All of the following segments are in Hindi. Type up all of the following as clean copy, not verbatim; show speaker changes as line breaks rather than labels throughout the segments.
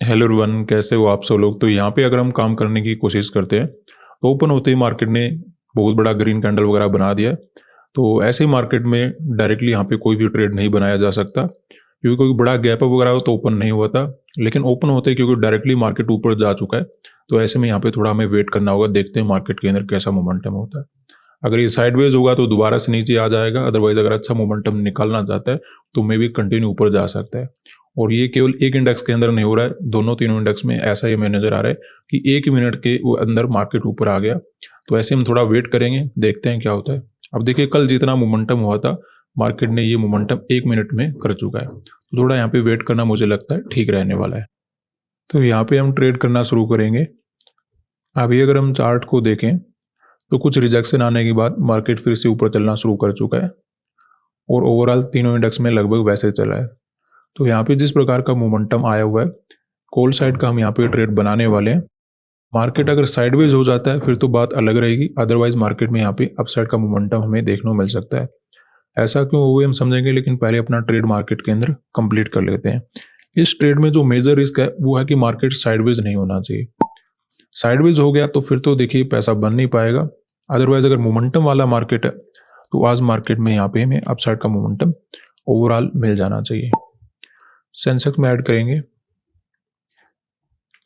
हेलो एवरीवन, कैसे हो आप सब लोग। तो यहाँ पे अगर हम काम करने की कोशिश करते हैं तो ओपन होते ही मार्केट ने बहुत बड़ा ग्रीन कैंडल वगैरह बना दिया है। तो ऐसे ही मार्केट में डायरेक्टली यहाँ पे कोई भी ट्रेड नहीं बनाया जा सकता, क्योंकि कोई बड़ा गैप अप वगैरह हो तो ओपन नहीं हुआ था। लेकिन ओपन होते ही क्योंकि डायरेक्टली मार्केट ऊपर जा चुका है, तो ऐसे में यहाँ पे थोड़ा हमें वेट करना होगा। देखते हैं मार्केट के अंदर कैसा मोमेंटम होता है। अगर ये साइडवेज होगा तो दोबारा से नीचे आ जाएगा, अदरवाइज अगर अच्छा मोमेंटम निकालना चाहता है तो मे भी कंटिन्यू ऊपर जा सकता है। और ये केवल एक इंडेक्स के अंदर नहीं हो रहा है, दोनों तीनों इंडेक्स में ऐसा ही हमें नजर आ रहा है कि एक मिनट के वो अंदर मार्केट ऊपर आ गया। तो ऐसे हम थोड़ा वेट करेंगे, देखते हैं क्या होता है। अब देखिए, कल जितना मोमेंटम हुआ था मार्केट ने ये मोमेंटम एक मिनट में कर चुका है। तो थोड़ा यहाँ पे वेट करना मुझे लगता है ठीक रहने वाला है। तो यहाँ पे हम ट्रेड करना शुरू करेंगे। अभी अगर हम चार्ट को देखें तो कुछ रिजेक्शन आने के बाद मार्केट फिर से ऊपर चलना शुरू कर चुका है और ओवरऑल तीनों इंडेक्स में लगभग वैसे चला है। तो यहाँ पे जिस प्रकार का मोमेंटम आया हुआ है, कॉल साइड का हम यहाँ पे ट्रेड बनाने वाले हैं। मार्केट अगर साइडवेज हो जाता है फिर तो बात अलग रहेगी, अदरवाइज मार्केट में यहाँ पे अपसाइड का मोमेंटम हमें देखने को मिल सकता है। ऐसा क्यों हुआ हम समझेंगे, लेकिन पहले अपना ट्रेड मार्केट के अंदर कंप्लीट कर लेते हैं। इस ट्रेड में जो मेजर रिस्क है वो है कि मार्केट साइडवेज नहीं होना चाहिए। साइडवेज हो गया तो फिर तो देखिए पैसा बन नहीं पाएगा। अदरवाइज अगर मोमेंटम वाला मार्केट है तो आज मार्केट में यहाँ पे हमें अपसाइड का मोमेंटम ओवरऑल मिल जाना चाहिए। सेंसेक्स में ऐड करेंगे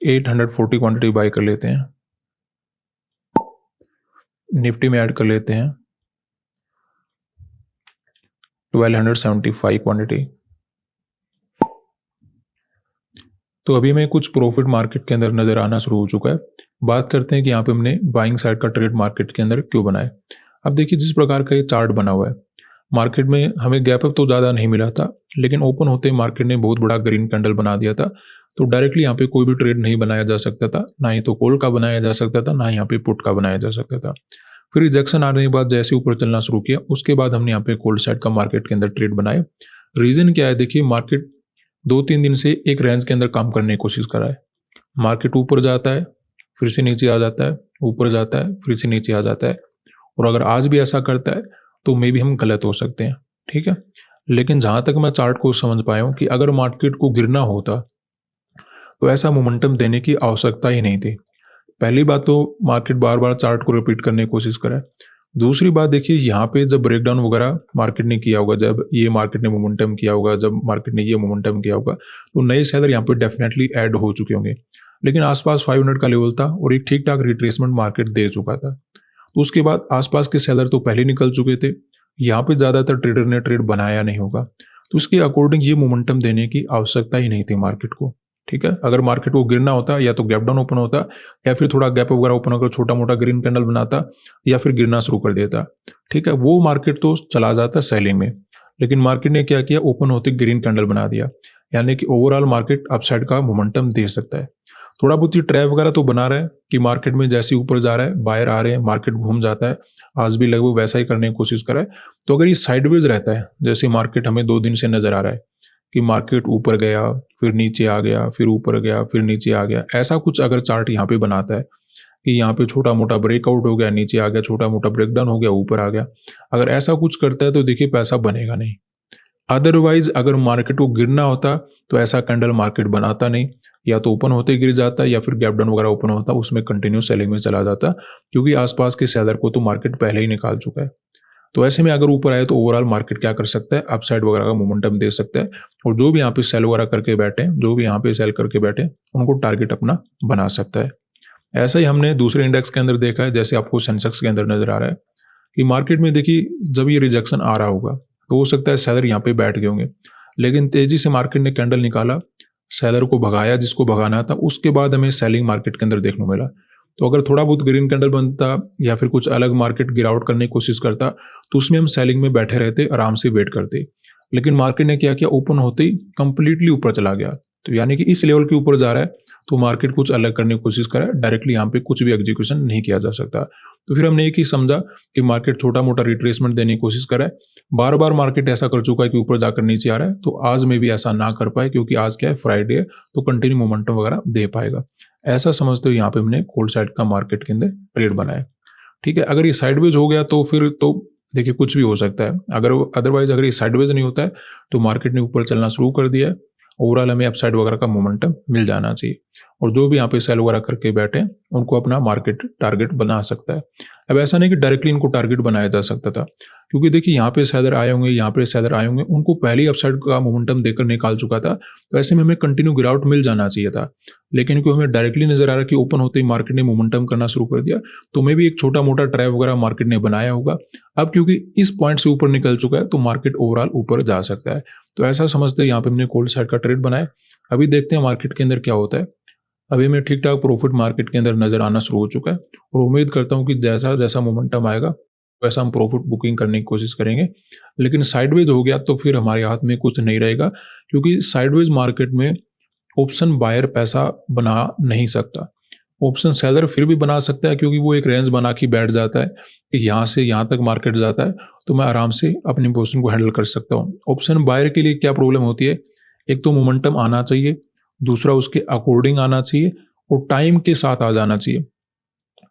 840 क्वांटिटी बाय कर लेते हैं। निफ्टी में ऐड कर लेते हैं 1275 क्वांटिटी। तो अभी में कुछ प्रॉफिट मार्केट के अंदर नजर आना शुरू हो चुका है। बात करते हैं कि यहाँ पे हमने बाइंग साइड का ट्रेड मार्केट के अंदर क्यों बनाए। अब देखिए, जिस प्रकार का ये चार्ट बना हुआ है, मार्केट में हमें गैप अप तो ज़्यादा नहीं मिला था, लेकिन ओपन होते ही मार्केट ने बहुत बड़ा ग्रीन कैंडल बना दिया था। तो डायरेक्टली यहाँ पे कोई भी ट्रेड नहीं बनाया जा सकता था, ना ही तो कॉल का बनाया जा सकता था, ना ही यहाँ पे पुट का बनाया जा सकता था। फिर रिजेक्शन आने के बाद जैसे ऊपर चलना शुरू किया, उसके बाद हमने यहाँ पे कोल्ड साइड का मार्केट के अंदर ट्रेड बनाए। रीजन क्या है, देखिए मार्केट 2-3 दिन से एक रेंज के अंदर काम करने की कोशिश कर रहा है। मार्केट ऊपर जाता है, फिर से नीचे आ जाता है, ऊपर जाता है, फिर से नीचे आ जाता है। और अगर आज भी ऐसा करता है तो मे भी हम गलत हो सकते हैं, ठीक है। लेकिन जहां तक मैं चार्ट को समझ पाया हूं कि अगर मार्केट को गिरना होता तो ऐसा मोमेंटम देने की आवश्यकता ही नहीं थी। पहली बात तो मार्केट बार बार चार्ट को रिपीट करने की कोशिश करे। दूसरी बात देखिए, यहाँ पे जब ब्रेकडाउन वगैरह मार्केट ने किया होगा, जब ये मार्केट ने मोमेंटम किया होगा, जब मार्केट ने ये मोमेंटम किया होगा, तो नए सेलर यहाँ पे डेफिनेटली ऐड हो चुके होंगे। लेकिन आसपास 500 का लेवल था और एक ठीक ठाक रिट्रेसमेंट मार्केट दे चुका था। तो उसके बाद आसपास के सेलर तो पहले निकल चुके थे। यहाँ पे ज़्यादातर ट्रेडर ने ट्रेड बनाया नहीं होगा, तो उसके अकॉर्डिंग ये मोमेंटम देने की आवश्यकता ही नहीं थी मार्केट को, ठीक है। अगर मार्केट को गिरना होता या तो गैप डाउन ओपन होता, या फिर थोड़ा गैप वगैरह ओपन होकर छोटा मोटा ग्रीन कैंडल बनाता, या फिर गिरना शुरू कर देता, ठीक है, वो मार्केट तो चला जाता सेलिंग में। लेकिन मार्केट ने क्या किया, ओपन होते ग्रीन कैंडल बना दिया, यानी कि ओवरऑल मार्केट अपसाइड का मोमेंटम दे सकता है। थोड़ा बहुत ही ट्रैप वगैरह तो बना रहा है कि मार्केट में जैसे ऊपर जा रहा है बायर आ रहे हैं, मार्केट घूम जाता है। आज भी लगभग वैसा ही करने की कोशिश कर रहा है। तो अगर ये साइडवेज रहता है, जैसे मार्केट हमें 2 दिन से नजर आ रहा है कि मार्केट ऊपर गया, फिर नीचे आ गया, फिर ऊपर गया, फिर नीचे आ गया, ऐसा कुछ अगर चार्ट यहाँ पे बनाता है कि यहाँ पे छोटा मोटा ब्रेकआउट हो गया, नीचे आ गया, छोटा मोटा ब्रेकडाउन हो गया, ऊपर आ गया, अगर ऐसा कुछ करता है तो देखिए पैसा बनेगा नहीं। अदरवाइज अगर मार्केट को गिरना होता तो ऐसा कैंडल मार्केट बनाता नहीं, या तो ओपन होते गिर जाता या फिर गैप डाउन वगैरह ओपन होता, उसमें कंटिन्यू सेलिंग में चला जाता, क्योंकि आसपास के सेलर को तो मार्केट पहले ही निकाल चुका है। तो ऐसे में अगर ऊपर आए तो ओवरऑल मार्केट क्या कर सकता है, अपसाइड वगैरह का मोमेंटम दे सकता है। और जो भी यहाँ पे सेल वगैरह करके बैठे, जो भी यहाँ पे सेल करके बैठे, उनको टारगेट अपना बना सकता है। ऐसा ही हमने दूसरे इंडेक्स के अंदर देखा है, जैसे आपको सेंसेक्स के अंदर नजर आ रहा है कि मार्केट में देखिए जब ये रिजेक्शन आ रहा होगा तो हो सकता है सेलर यहाँ पे बैठ गए होंगे, लेकिन तेजी से मार्केट ने कैंडल निकाला, सेलर को भगाया जिसको भगाना था, उसके बाद हमें सेलिंग मार्केट के अंदर देखने को मिला। तो अगर थोड़ा बहुत ग्रीन कैंडल बनता या फिर कुछ अलग मार्केट गिरावट करने की कोशिश करता तो उसमें हम सेलिंग में बैठे रहते, आराम से वेट करते। लेकिन मार्केट ने क्या किया, ओपन होते ही कंप्लीटली ऊपर चला गया। तो यानी कि इस लेवल के ऊपर जा रहा है तो मार्केट कुछ अलग करने की कोशिश करे, डायरेक्टली यहाँ पे कुछ भी एग्जीक्यूशन नहीं किया जा सकता। तो फिर हमने एक ही समझा कि मार्केट छोटा मोटा रिट्रेसमेंट देने की कोशिश करे। बार बार मार्केट ऐसा कर चुका है कि ऊपर जाकर नीचे आ रहा है, तो आज में भी ऐसा ना कर पाए, क्योंकि आज क्या है, फ्राइडे है, तो कंटिन्यू मोमेंटम वगैरह दे पाएगा। ऐसा समझते हुए यहाँ पे हमने कोल्ड साइड का मार्केट के अंदर ट्रेड बनाया, ठीक है। अगर ये साइडवेज हो गया तो फिर तो देखिए कुछ भी हो सकता है। अगर अदरवाइज़ अगर ये साइडवेज़ नहीं होता है, तो मार्केट ने ऊपर चलना शुरू कर दिया है। ओवरऑल हमें अपसाइड वगैरह का मोमेंटम मिल जाना चाहिए। और जो भी यहाँ पे सेल वगैरह करके बैठे हैं, उनको अपना मार्केट टारगेट बना सकता है। अब ऐसा नहीं कि डायरेक्टली इनको टारगेट बनाया जा सकता था, क्योंकि देखिए यहाँ पे सेलर आए होंगे, यहाँ पे सेलर आए होंगे, उनको पहले ही अपसाइड का मोमेंटम देकर निकाल चुका था, तो ऐसे में हमें कंटिन्यू गिरावट मिल जाना चाहिए था। लेकिन क्योंकि हमें डायरेक्टली नज़र आ रहा है कि ओपन होते ही मार्केट ने मोमेंटम करना शुरू कर दिया, तो मे भी एक छोटा-मोटा ट्रैप वगैरह मार्केट ने बनाया होगा। अब क्योंकि इस पॉइंट से ऊपर निकल चुका है, तो मार्केट ओवरऑल ऊपर जा सकता है। तो ऐसा समझते यहाँ पे हमने कोल्ड साइड का ट्रेड बनाया। अभी देखते हैं मार्केट के अंदर क्या होता है। अभी हमें ठीक-ठाक प्रॉफिट मार्केट के अंदर नज़र आना शुरू हो चुका है और उम्मीद करता हूँ कि जैसा-जैसा मोमेंटम आएगा, वैसा हम प्रॉफिट बुकिंग करने की कोशिश करेंगे। लेकिन साइडवेज हो गया तो फिर हमारे हाथ में कुछ नहीं रहेगा, क्योंकि साइडवेज मार्केट में ऑप्शन बायर पैसा बना नहीं सकता। ऑप्शन सेलर फिर भी बना सकता है, क्योंकि वो एक रेंज बना के बैठ जाता है कि यहाँ से यहाँ तक मार्केट जाता है, तो मैं आराम से अपनी पोजीशन को हैंडल कर सकता हूँ। ऑप्शन बायर के लिए क्या प्रॉब्लम होती है, एक तो मोमेंटम आना चाहिए, दूसरा उसके अकॉर्डिंग आना चाहिए और टाइम के साथ आ जाना चाहिए।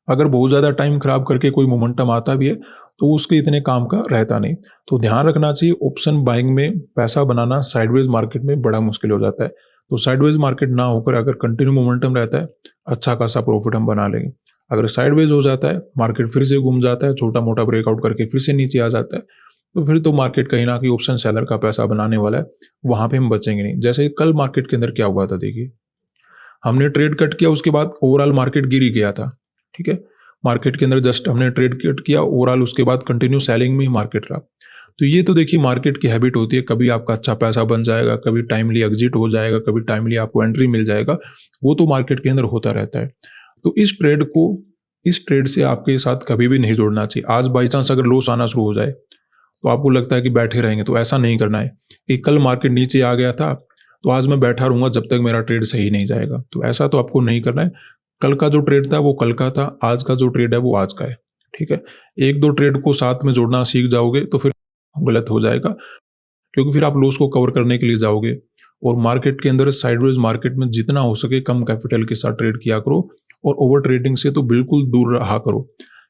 अगर बहुत ज़्यादा टाइम खराब करके कोई मोमेंटम आता भी है, तो उसके इतने काम का रहता नहीं। तो ध्यान रखना चाहिए, ऑप्शन बाइंग में पैसा बनाना साइडवेज मार्केट में बड़ा मुश्किल हो जाता है। तो साइडवेज मार्केट ना होकर अगर कंटिन्यू मोमेंटम रहता है, अच्छा खासा प्रॉफिट हम बना लेंगे। अगर साइडवेज हो जाता है, मार्केट फिर से घूम जाता है, छोटा-मोटा ब्रेकआउट करके फिर से नीचे आ जाता है, तो फिर तो मार्केट कहीं न कहीं ऑप्शन सेलर का पैसा बनाने वाला है, वहाँ पे हम बचेंगे नहीं। जैसे कल मार्केट के अंदर क्या हुआ था देखिए, हमने ट्रेड कट किया, उसके बाद ओवरऑल मार्केट गिर ही गया था, ठीक है? मार्केट के अंदर जस्ट हमने ट्रेड कट किया, ओवरऑल उसके बाद कंटिन्यू सेलिंग में ही मार्केट रहा। तो ये तो देखिए मार्केट की हैबिट होती है, कभी आपका अच्छा पैसा बन जाएगा, कभी टाइमली एग्जिट हो जाएगा, कभी टाइमली आपको एंट्री मिल जाएगा, वो तो मार्केट के अंदर होता रहता है। तो इस ट्रेड से आपके साथ कभी भी नहीं जोड़ना चाहिए। आज बाई चांस अगर लॉस आना शुरू हो जाए, तो आपको लगता है कि बैठे रहेंगे, तो ऐसा नहीं करना है कि कल मार्केट नीचे आ गया था, तो आज मैं बैठा रहूँगा जब तक मेरा ट्रेड सही नहीं जाएगा। तो ऐसा तो आपको नहीं करना है। कल का जो ट्रेड था वो कल का था, आज का जो ट्रेड है वो आज का है, ठीक है? 1-2 ट्रेड को साथ में जोड़ना सीख जाओगे तो फिर गलत हो जाएगा, क्योंकि फिर आप लॉस को कवर करने के लिए जाओगे। और मार्केट के अंदर साइडवेज मार्केट में जितना हो सके कम कैपिटल के साथ ट्रेड किया करो और ओवर ट्रेडिंग से तो बिल्कुल दूर रहा करो।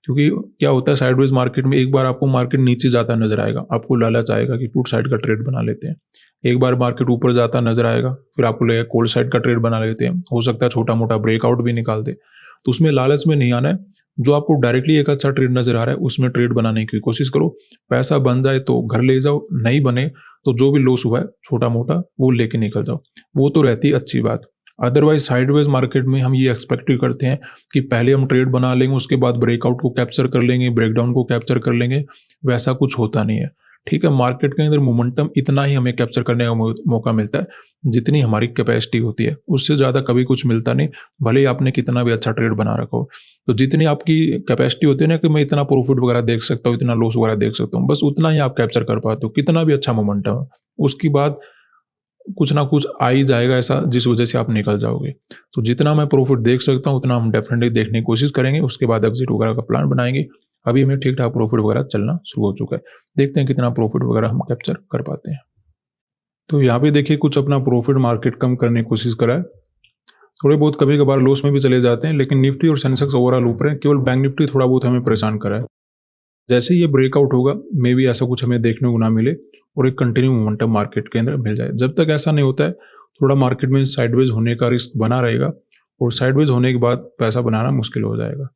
क्योंकि क्या होता है, साइडवेज मार्केट में एक बार आपको मार्केट नीचे जाता नजर आएगा, आपको लालच आएगा कि पुट साइड का ट्रेड बना लेते हैं। एक बार मार्केट ऊपर जाता नजर आएगा, फिर आपको लगेगा कॉल साइड का ट्रेड बना लेते हैं, हो सकता है छोटा मोटा ब्रेकआउट भी निकाल दे। तो उसमें लालच में नहीं आना है। जो आपको डायरेक्टली एक अच्छा ट्रेड नजर आ रहा है उसमें ट्रेड बनाने की कोशिश करो। पैसा बन जाए तो घर ले जाओ, नहीं बने तो जो भी लॉस हुआ है छोटा मोटा वो लेके निकल जाओ, वो तो रहती है अच्छी बात। अदरवाइज साइडवेज मार्केट में हम ये एक्सपेक्ट करते हैं कि पहले हम ट्रेड बना लेंगे, उसके बाद ब्रेकआउट को कैप्चर कर लेंगे, ब्रेकडाउन को कैप्चर कर लेंगे, वैसा कुछ होता नहीं है। ठीक है, मार्केट के अंदर मोमेंटम इतना ही हमें कैप्चर करने का मौका मिलता है जितनी हमारी कैपेसिटी होती है, उससे ज़्यादा कभी कुछ मिलता नहीं, भले ही आपने कितना भी अच्छा ट्रेड बना रखा हो। तो जितनी आपकी कैपेसिटी होती है ना कि मैं इतना प्रॉफिट वगैरह देख सकता हूँ, इतना लॉस वगैरह देख सकता हूँ, बस उतना ही आप कैप्चर कर पाते हो, कितना भी अच्छा मोमेंटम है। उसके बाद कुछ ना कुछ आ ही जाएगा ऐसा जिस वजह से आप निकल जाओगे। तो जितना मैं प्रॉफिट देख सकता हूँ उतना हम डेफिनेटली देखने की कोशिश करेंगे, उसके बाद एग्जिट वगैरह का प्लान बनाएंगे। अभी हमें ठीक ठाक प्रॉफिट वगैरह चलना शुरू हो चुका है, देखते हैं कितना प्रॉफिट वगैरह हम कैप्चर कर पाते हैं। तो यहाँ पे देखिए कुछ अपना प्रॉफिट मार्केट कम करने की कोशिश करा है, थोड़े बहुत कभी कभार लॉस में भी चले जाते हैं, लेकिन निफ्टी और सेंसेक्स ओवरऑल ऊपर है, केवल बैंक निफ्टी थोड़ा बहुत हमें परेशान करा है। जैसे ही ये ब्रेकआउट होगा मे बी ऐसा कुछ हमें देखने को ना मिले और एक कंटिन्यू मोमेंटम मार्केट के अंदर मिल जाए। जब तक ऐसा नहीं होता है थोड़ा मार्केट में साइडवेज होने का रिस्क बना रहेगा और साइडवेज होने के बाद पैसा बनाना मुश्किल हो जाएगा।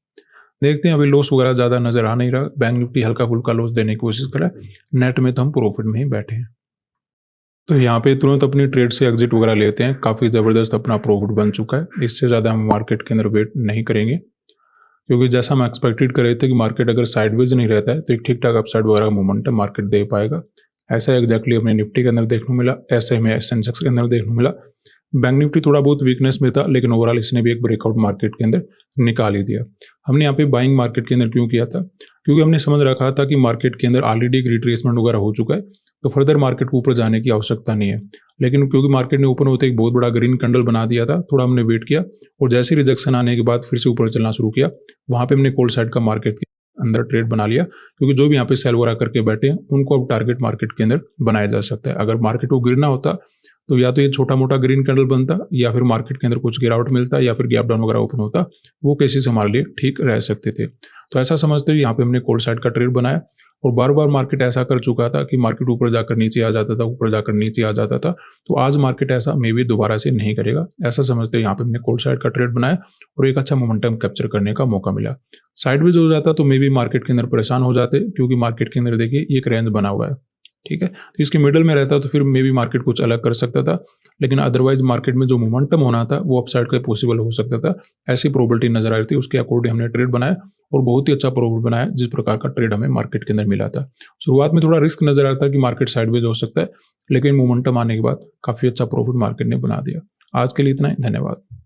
देखते हैं, अभी लॉस वगैरह ज़्यादा नज़र आ नहीं रहा, बैंक निफ्टी हल्का फुल्का लॉस देने की कोशिश कर रहा है, नेट में तो हम प्रॉफिट में ही बैठे हैं। तो यहाँ पे तुरंत अपनी ट्रेड से एग्जिट वगैरह लेते हैं, काफ़ी ज़बरदस्त अपना प्रॉफिट बन चुका है, इससे ज़्यादा हम मार्केट के अंदर वेट नहीं करेंगे, क्योंकि जैसा हम एक्सपेक्टेड कर रहे थे कि मार्केट अगर साइडवेज नहीं रहता है तो एक ठीक ठाक अपसाइड वगैरह मोमेंटम मार्केट दे पाएगा। ऐसा एग्जैक्टली हमें निफ्टी के अंदर देखने को मिला, ऐसे हमें सेंसेक्स के अंदर देखने को मिला। बैंक निफ्टी थोड़ा बहुत वीकनेस में था, लेकिन ओवरऑल इसने भी एक ब्रेकआउट मार्केट के अंदर निकाल ही दिया। हमने यहाँ पे बाइंग मार्केट के अंदर क्यों किया था, क्योंकि हमने समझ रखा था कि मार्केट के अंदर ऑलरेडी एक रिट्रेसमेंट वगैरह हो चुका है, तो फर्दर मार्केट को ऊपर जाने की आवश्यकता नहीं है। लेकिन क्योंकि मार्केट ने ओपन होते एक बहुत बड़ा ग्रीन कैंडल बना दिया था, थोड़ा हमने वेट किया और जैसे रिजेक्शन आने के बाद फिर से ऊपर चलना शुरू किया, वहाँ पे हमने कोल्ड साइड का मार्केट के अंदर ट्रेड बना लिया, क्योंकि जो भी यहाँ पे सेल वगैरह करके बैठे हैं उनको अब टारगेट मार्केट के अंदर बनाया जा सकता है। अगर मार्केट को गिरना होता तो या तो ये छोटा मोटा ग्रीन कैंडल बनता, या फिर मार्केट के अंदर कुछ गिरावट मिलता, या फिर गैप डाउन वगैरह ओपन होता, वो केसेस हमारे लिए ठीक रह सकते थे। तो ऐसा समझते हुए यहाँ पे हमने कोल्ड साइड का ट्रेड बनाया। और बार-बार मार्केट ऐसा कर चुका था कि मार्केट ऊपर जाकर नीचे आ जाता था, ऊपर जाकर नीचे आ जाता था। तो आज मार्केट ऐसा मे बी दोबारा से नहीं करेगा। ऐसा समझते यहाँ पे हमने कॉल साइड का ट्रेड बनाया और एक अच्छा मोमेंटम कैप्चर करने का मौका मिला। साइडवेज हो जाता तो मे बी मार्केट के अंदर परेशान हो जाते, क्योंकि मार्केट के अंदर देखिए एक रेंज बना हुआ है। ठीक है, तो इसके मिडल में रहता तो फिर मे बी मार्केट कुछ अलग कर सकता था, लेकिन अदरवाइज मार्केट में जो मोमेंटम होना था वो अपसाइड का पॉसिबल हो सकता था। ऐसी प्रोबेबिलिटी नजर आ रही थी, उसके अकॉर्डिंग हमने ट्रेड बनाया और बहुत ही अच्छा प्रॉफिट बनाया जिस प्रकार का ट्रेड हमें मार्केट के अंदर मिला था। शुरुआत में थोड़ा रिस्क नजर आता है कि मार्केट साइडवेज हो सकता है, लेकिन मोमेंटम आने के बाद काफी अच्छा प्रॉफिट मार्केट ने बना दिया। आज के लिए इतना ही, धन्यवाद।